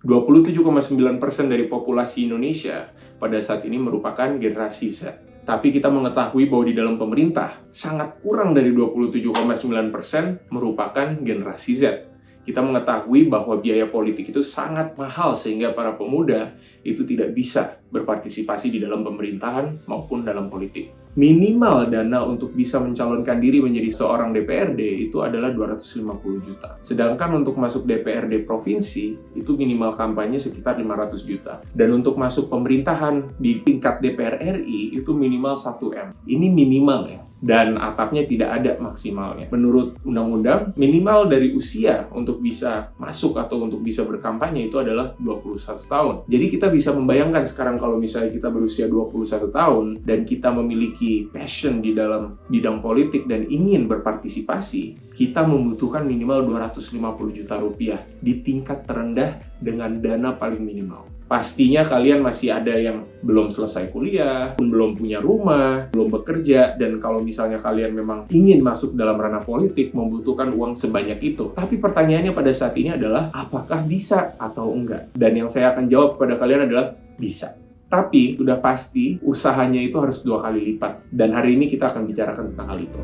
27,9% dari populasi Indonesia pada saat ini merupakan generasi Z. Tapi kita mengetahui bahwa di dalam pemerintah, sangat kurang dari 27,9% merupakan generasi Z. Kita mengetahui bahwa biaya politik itu sangat mahal sehingga para pemuda itu tidak bisa berpartisipasi di dalam pemerintahan maupun dalam politik. Minimal dana untuk bisa mencalonkan diri menjadi seorang DPRD itu adalah 250 juta. Sedangkan untuk masuk DPRD provinsi itu minimal kampanye sekitar 500 juta. Dan untuk masuk pemerintahan di tingkat DPR RI itu minimal 1 M. Ini minimal ya. Dan atapnya tidak ada maksimalnya. Menurut undang-undang, minimal dari usia untuk bisa masuk atau untuk bisa berkampanye itu adalah 21 tahun. Jadi kita bisa membayangkan sekarang kalau misalnya kita berusia 21 tahun dan kita memiliki passion di dalam bidang politik dan ingin berpartisipasi, kita membutuhkan minimal 250 juta rupiah di tingkat terendah dengan dana paling minimal. Pastinya kalian masih ada yang belum selesai kuliah, belum punya rumah, belum bekerja, dan kalau misalnya kalian memang ingin masuk dalam ranah politik, membutuhkan uang sebanyak itu. Tapi pertanyaannya pada saat ini adalah, apakah bisa atau enggak? Dan yang saya akan jawab kepada kalian adalah, bisa. Tapi, sudah pasti, usahanya itu harus 2 kali lipat. Dan hari ini kita akan bicarakan tentang hal itu.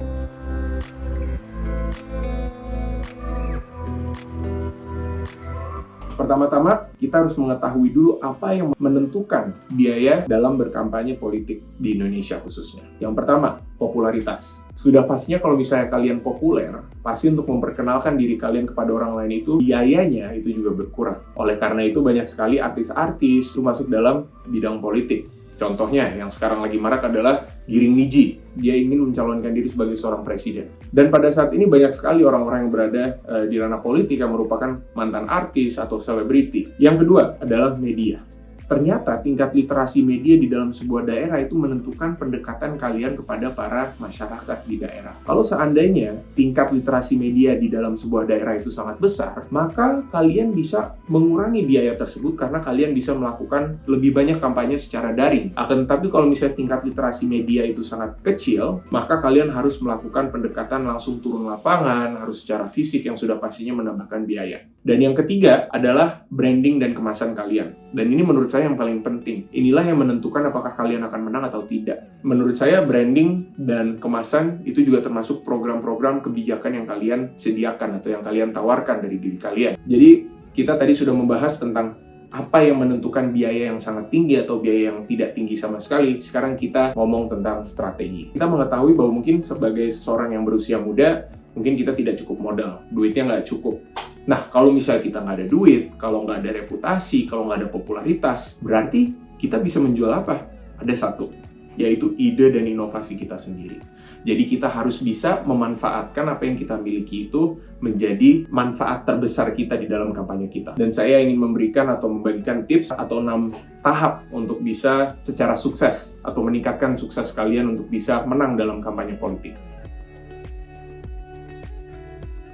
Pertama-tama, kita harus mengetahui dulu apa yang menentukan biaya dalam berkampanye politik di Indonesia khususnya. Yang pertama, popularitas. Sudah pastinya kalau misalnya kalian populer, pasti untuk memperkenalkan diri kalian kepada orang lain itu, biayanya itu juga berkurang. Oleh karena itu, banyak sekali artis-artis itu masuk dalam bidang politik. Contohnya, yang sekarang lagi marak adalah Giring Niji. Dia ingin mencalonkan diri sebagai seorang presiden. Dan pada saat ini banyak sekali orang-orang yang berada di ranah politik yang merupakan mantan artis atau selebriti. Yang kedua adalah media. Ternyata tingkat literasi media di dalam sebuah daerah itu menentukan pendekatan kalian kepada para masyarakat di daerah. Kalau seandainya tingkat literasi media di dalam sebuah daerah itu sangat besar, maka kalian bisa mengurangi biaya tersebut karena kalian bisa melakukan lebih banyak kampanye secara daring. Akan tetapi kalau misalnya tingkat literasi media itu sangat kecil, maka kalian harus melakukan pendekatan langsung turun lapangan, harus secara fisik yang sudah pastinya menambahkan biaya. Dan yang ketiga adalah branding dan kemasan kalian. Dan ini menurut saya yang paling penting. Inilah yang menentukan apakah kalian akan menang atau tidak. Menurut saya branding dan kemasan itu juga termasuk program-program kebijakan yang kalian sediakan atau yang kalian tawarkan dari diri kalian. Jadi kita tadi sudah membahas tentang apa yang menentukan biaya yang sangat tinggi atau biaya yang tidak tinggi sama sekali. Sekarang kita ngomong tentang strategi. Kita mengetahui bahwa mungkin sebagai seorang yang berusia muda, mungkin kita tidak cukup modal, duitnya nggak cukup. Nah, kalau misalnya kita nggak ada duit, kalau nggak ada reputasi, kalau nggak ada popularitas, berarti kita bisa menjual apa? Ada satu, yaitu ide dan inovasi kita sendiri. Jadi kita harus bisa memanfaatkan apa yang kita miliki itu menjadi manfaat terbesar kita di dalam kampanye kita. Dan saya ingin memberikan atau membagikan tips atau 6 tahap untuk bisa secara sukses atau meningkatkan sukses kalian untuk bisa menang dalam kampanye politik.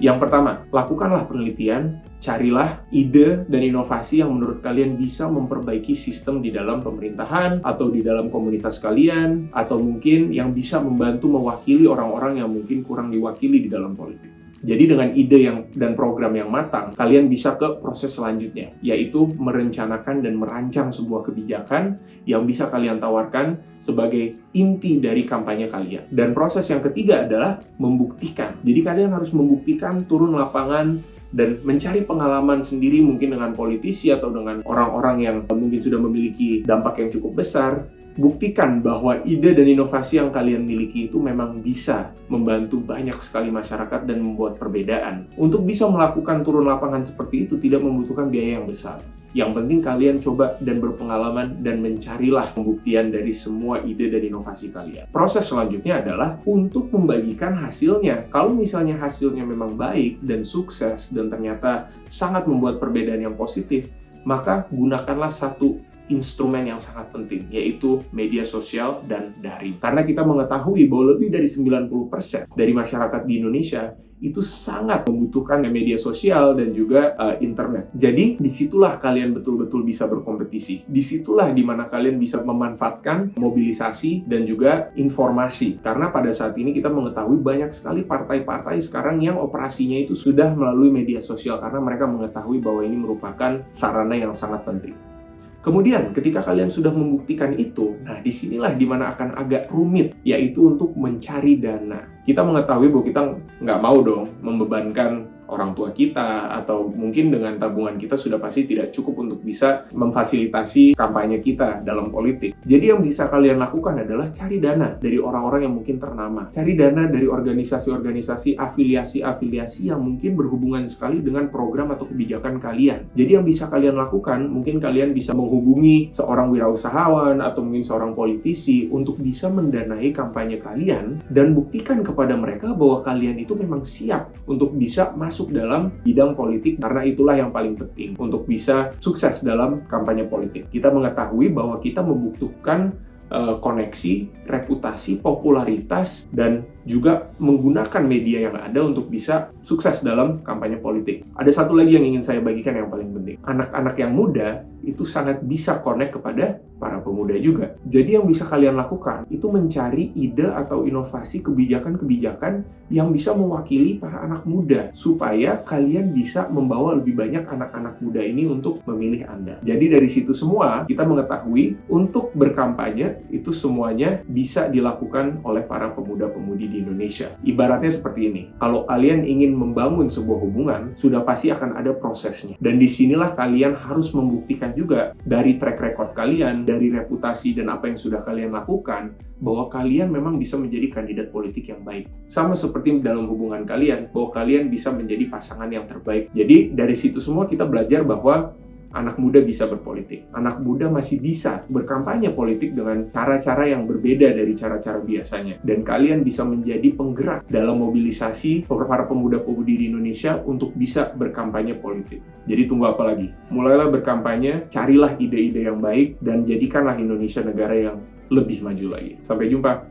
Yang pertama, lakukanlah penelitian, carilah ide dan inovasi yang menurut kalian bisa memperbaiki sistem di dalam pemerintahan, atau di dalam komunitas kalian, atau mungkin yang bisa membantu mewakili orang-orang yang mungkin kurang diwakili di dalam politik. Jadi dengan ide dan program yang matang, kalian bisa ke proses selanjutnya, yaitu merencanakan dan merancang sebuah kebijakan yang bisa kalian tawarkan sebagai inti dari kampanye kalian. Dan proses yang ketiga adalah membuktikan. Jadi kalian harus membuktikan, turun lapangan, dan mencari pengalaman sendiri mungkin dengan politisi atau dengan orang-orang yang mungkin sudah memiliki dampak yang cukup besar. Buktikan bahwa ide dan inovasi yang kalian miliki itu memang bisa membantu banyak sekali masyarakat dan membuat perbedaan. Untuk bisa melakukan turun lapangan seperti itu tidak membutuhkan biaya yang besar. Yang penting kalian coba dan berpengalaman dan mencarilah pembuktian dari semua ide dan inovasi kalian. Proses selanjutnya adalah untuk membagikan hasilnya. Kalau misalnya hasilnya memang baik dan sukses dan ternyata sangat membuat perbedaan yang positif, maka gunakanlah satu instrumen yang sangat penting, yaitu media sosial dan daring. Karena kita mengetahui bahwa lebih dari 90% dari masyarakat di Indonesia itu sangat membutuhkan media sosial dan juga internet. Jadi disitulah kalian betul-betul bisa berkompetisi. Disitulah dimana kalian bisa memanfaatkan mobilisasi dan juga informasi. Karena pada saat ini kita mengetahui banyak sekali partai-partai sekarang yang operasinya itu sudah melalui media sosial karena mereka mengetahui bahwa ini merupakan sarana yang sangat penting. Kemudian, ketika kalian sudah membuktikan itu, nah disinilah dimana akan agak rumit, yaitu untuk mencari dana. Kita mengetahui bahwa kita nggak mau dong membebankan orang tua kita, atau mungkin dengan tabungan kita sudah pasti tidak cukup untuk bisa memfasilitasi kampanye kita dalam politik. Jadi yang bisa kalian lakukan adalah cari dana dari orang-orang yang mungkin ternama. Cari dana dari organisasi-organisasi, afiliasi-afiliasi yang mungkin berhubungan sekali dengan program atau kebijakan kalian. Jadi yang bisa kalian lakukan, mungkin kalian bisa menghubungi seorang wirausahawan atau mungkin seorang politisi untuk bisa mendanai kampanye kalian dan buktikan kepada mereka bahwa kalian itu memang siap untuk bisa masuk dalam bidang politik, karena itulah yang paling penting untuk bisa sukses dalam kampanye politik. Kita mengetahui bahwa kita membutuhkan koneksi, reputasi, popularitas, dan juga menggunakan media yang ada untuk bisa sukses dalam kampanye politik. Ada satu lagi yang ingin saya bagikan yang paling penting. Anak-anak yang muda itu sangat bisa connect kepada para pemuda juga. Jadi yang bisa kalian lakukan itu mencari ide atau inovasi kebijakan-kebijakan yang bisa mewakili para anak muda supaya kalian bisa membawa lebih banyak anak-anak muda ini untuk memilih Anda. Jadi dari situ semua kita mengetahui untuk berkampanye itu semuanya bisa dilakukan oleh para pemuda-pemudi di Indonesia. Ibaratnya seperti ini. Kalau kalian ingin membangun sebuah hubungan, sudah pasti akan ada prosesnya. Dan disinilah kalian harus membuktikan juga dari track record kalian, dari reputasi dan apa yang sudah kalian lakukan, bahwa kalian memang bisa menjadi kandidat politik yang baik. Sama seperti dalam hubungan kalian, bahwa kalian bisa menjadi pasangan yang terbaik. Jadi dari situ semua kita belajar bahwa anak muda bisa berpolitik. Anak muda masih bisa berkampanye politik dengan cara-cara yang berbeda dari cara-cara biasanya. Dan kalian bisa menjadi penggerak dalam mobilisasi para pemuda-pemudi di Indonesia untuk bisa berkampanye politik. Jadi tunggu apa lagi? Mulailah berkampanye, carilah ide-ide yang baik, dan jadikanlah Indonesia negara yang lebih maju lagi. Sampai jumpa!